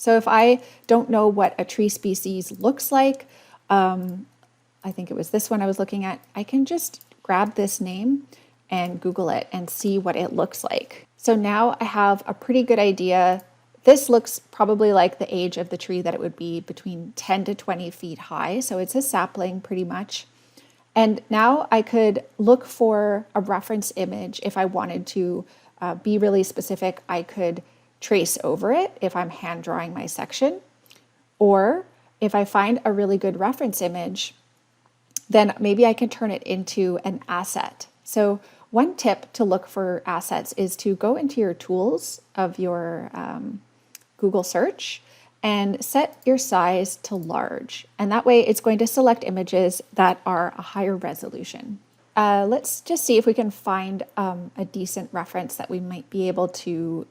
So if I don't know what a tree species looks like, I think it was this one I was looking at, I can just grab this name and Google it and see what it looks like. So now I have a pretty good idea. This looks probably like the age of the tree, that it would be between 10 to 20 feet high. So it's a sapling pretty much. And now I could look for a reference image if I wanted to be really specific. I could trace over it if I'm hand drawing my section. Or if I find a really good reference image, then maybe I can turn it into an asset. So one tip to look for assets is to go into your tools of your Google search and set your size to large. And that way it's going to select images that are a higher resolution. Let's just see if we can find a decent reference that we might be able to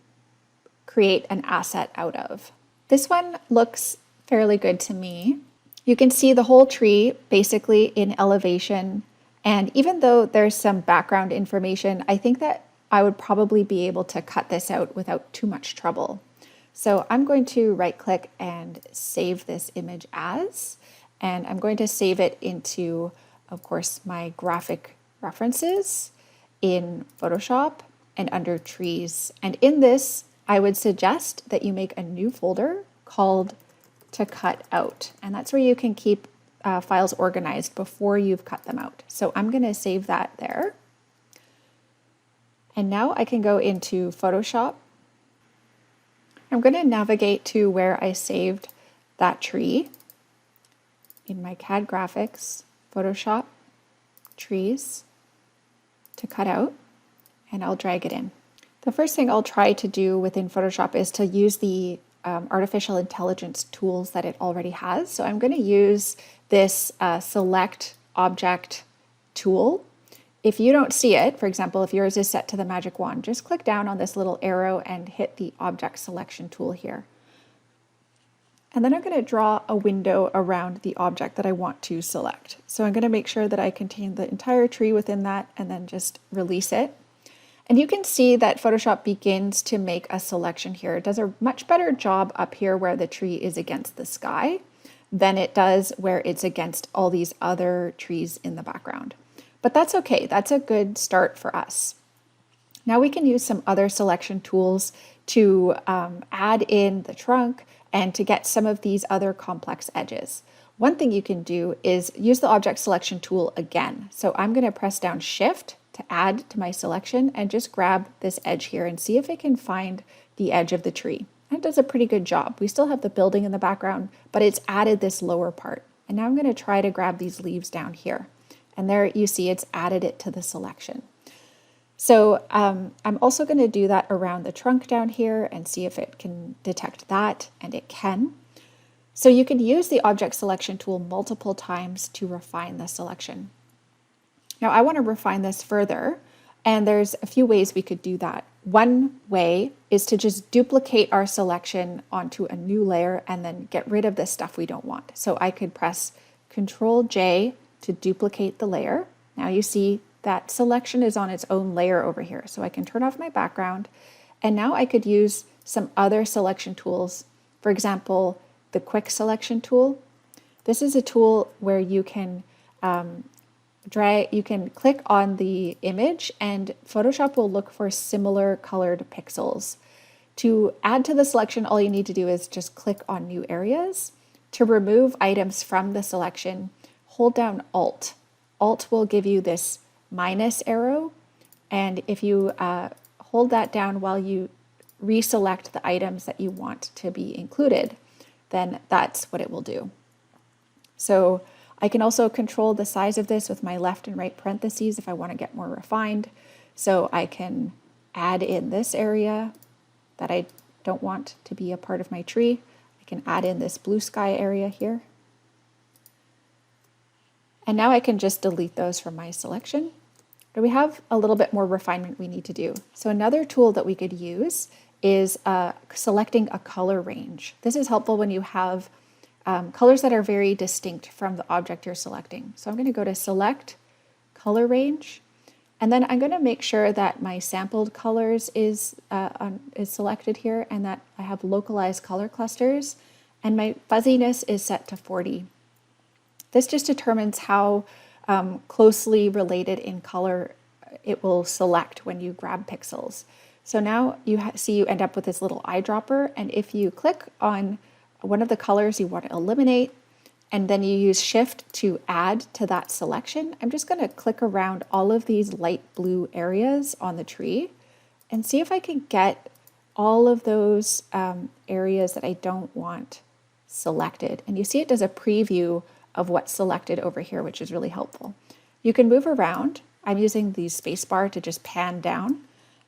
create an asset out of. This one looks fairly good to me. You can see the whole tree basically in elevation. And even though there's some background information, I think that I would probably be able to cut this out without too much trouble. So I'm going to right click and save this image as, and I'm going to save it into, of course, my graphic references in Photoshop and under trees. And in this, I would suggest that you make a new folder called to cut out. And that's where you can keep files organized before you've cut them out. So I'm going to save that there. And now I can go into Photoshop. I'm going to navigate to where I saved that tree in my CAD graphics, Photoshop, trees, to cut out, and I'll drag it in. The first thing I'll try to do within Photoshop is to use the artificial intelligence tools that it already has. So I'm going to use this select object tool. If you don't see it, for example, if yours is set to the magic wand, just click down on this little arrow and hit the object selection tool here. And then I'm going to draw a window around the object that I want to select. So I'm going to make sure that I contain the entire tree within that and then just release it. And you can see that Photoshop begins to make a selection here. It does a much better job up here where the tree is against the sky than it does where it's against all these other trees in the background. But that's okay. That's a good start for us. Now we can use some other selection tools to add in the trunk and to get some of these other complex edges. One thing you can do is use the object selection tool again. So I'm going to press down Shift to add to my selection and just grab this edge here and see if it can find the edge of the tree. And it does a pretty good job. We still have the building in the background, but it's added this lower part. And now I'm going to try to grab these leaves down here. And there you see it's added it to the selection. So I'm also going to do that around the trunk down here and see if it can detect that, and it can. So you can use the object selection tool multiple times to refine the selection. Now I want to refine this further, and there's a few ways we could do that. One way is to just duplicate our selection onto a new layer and then get rid of the stuff we don't want. So I could press Control J to duplicate the layer. Now you see that selection is on its own layer over here. So I can turn off my background, and now I could use some other selection tools. For example, the Quick Selection tool. This is a tool where you can click on the image and Photoshop will look for similar colored pixels. To add to the selection, all you need to do is just click on New Areas. To remove items from the selection, hold down Alt. Alt will give you this minus arrow, and if you hold that down while you reselect the items that you want to be included, then that's what it will do. So I can also control the size of this with my left and right parentheses if I want to get more refined. So I can add in this area that I don't want to be a part of my tree. I can add in this blue sky area here. And now I can just delete those from my selection. But we have a little bit more refinement we need to do. So another tool that we could use is selecting a color range. This is helpful when you have colors that are very distinct from the object you're selecting. So I'm going to go to Select, Color Range, And then I'm going to make sure that my sampled colors is selected here and that I have localized color clusters, and my fuzziness is set to 40. This just determines how closely related in color it will select when you grab pixels. So now you see you end up with this little eyedropper, and if you click on one of the colors you want to eliminate, and then you use Shift to add to that selection, I'm just going to click around all of these light blue areas on the tree and see if I can get all of those areas that I don't want selected. And you see it does a preview of what's selected over here, which is really helpful. You can move around. I'm using the spacebar to just pan down,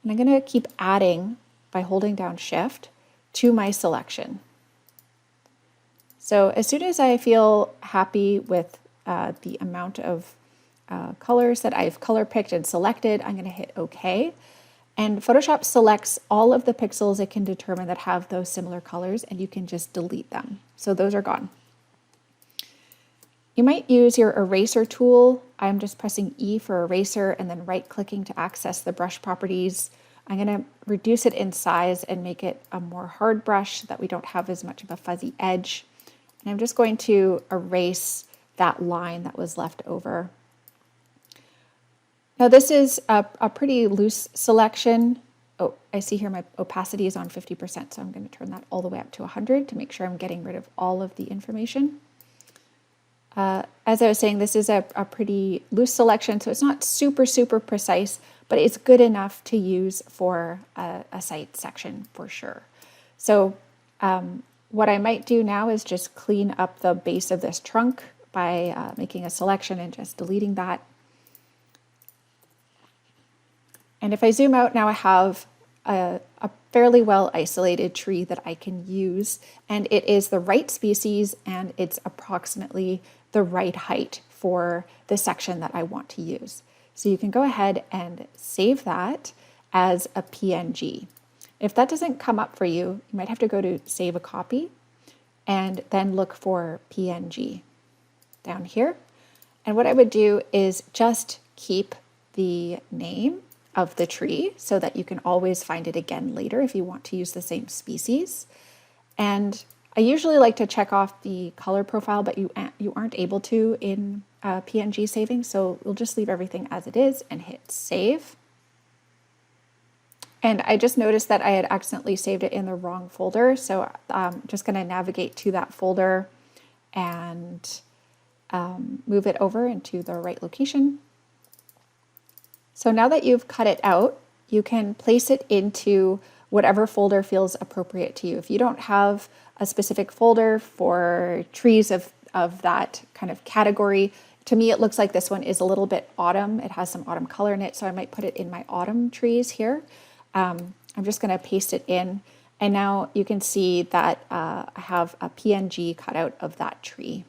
and I'm going to keep adding by holding down Shift to my selection. So as soon as I feel happy with the amount of colors that I've color picked and selected, I'm going to hit OK. And Photoshop selects all of the pixels it can determine that have those similar colors, and you can just delete them. So those are gone. You might use your eraser tool. I'm just pressing E for eraser and then right-clicking to access the brush properties. I'm going to reduce it in size and make it a more hard brush so that we don't have as much of a fuzzy edge. And I'm just going to erase that line that was left over. Now this is a pretty loose selection. Oh, I see here my opacity is on 50%, so I'm going to turn that all the way up to 100 to make sure I'm getting rid of all of the information. As I was saying, this is a pretty loose selection, so it's not super, super precise, but it's good enough to use for a site section for sure. So what I might do now is just clean up the base of this trunk by making a selection and just deleting that. And if I zoom out now, I have a fairly well isolated tree that I can use, and it is the right species and it's approximately the right height for the section that I want to use. So you can go ahead and save that as a PNG. If that doesn't come up for you, you might have to go to Save a Copy and then look for PNG down here. And what I would do is just keep the name of the tree so that you can always find it again later if you want to use the same species. And I usually like to check off the color profile, but you aren't able to in PNG saving, so we'll just leave everything as it is and hit Save. And I just noticed that I had accidentally saved it in the wrong folder, so I'm just going to navigate to that folder and move it over into the right location. So now that you've cut it out, you can place it into whatever folder feels appropriate to you. If you don't have a specific folder for trees of that kind of category, to me it looks like this one is a little bit autumn. It has some autumn color in it, so I might put it in my autumn trees here. I'm just going to paste it in, and now you can see that I have a PNG cut out of that tree.